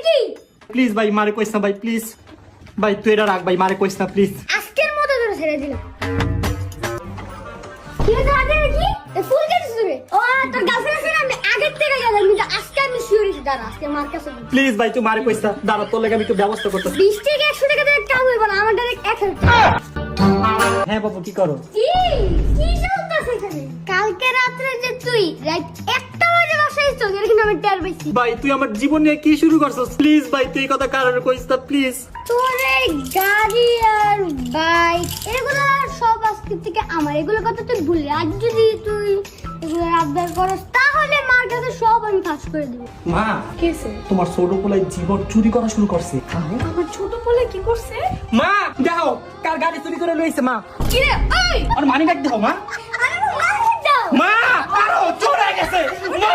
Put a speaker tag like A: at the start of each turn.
A: কি
B: প্লিজ ভাই মারে কইস না ভাই প্লিজ ভাই তুই এটা রাখ ভাই মারে কইস না প্লিজ
A: আজকের মতো ধরে ছেড়ে দিলাম কি হলো আগে কি এ ফুল কেটে দিবে ও তোর গার্লফ্রেন্ড আছে না আমি আগের থেকে জানি আমি আজকে আমি সিওরিটি দাঁড়া আজকে মার কাছে
B: প্লিজ ভাই তুই মারে কইস না দাঁড়া তোর লাগে আমি একটু ব্যবস্থা করতেছি
A: 20 থেকে 100 টাকা দিয়ে কাম হইব না আমার ডাইরেক্ট 1000 টাকা
B: হ্যাঁ বাবু কি করো
A: কি কি চলতেছে এখানে কালকে রাতে যে তুই রাত 1টা বাজে বাসায় চল এখানে আমি টের পাইছি
B: ভাই তুই আমার জীবন নিয়ে কি শুরু করছস প্লিজ ভাই তুই এই কথা কারণে কইস না প্লিজ
A: তোর এই গাড়ি আর বাইক এগুলো সব আজকে থেকে আমার এগুলো কথা তুই ভুলে আজ যদি তুই এগুলো আবদার করস তাহলে মার কাছে সব আমি ফাঁস করে দেব
B: মা
C: কেসে
B: তোমার ছোট পোলাই জীবন চুরি করা শুরু করছে
C: আমার ছোট পোলা কি করছে?
B: মা দেখো কার গাড়ি চুরি করে লইছে মা
C: কি রে ওই
B: আর মানি ব্যাগ দেখো মা
A: আরে মার দাও
B: মা আরো চোর হয়ে গেছে মা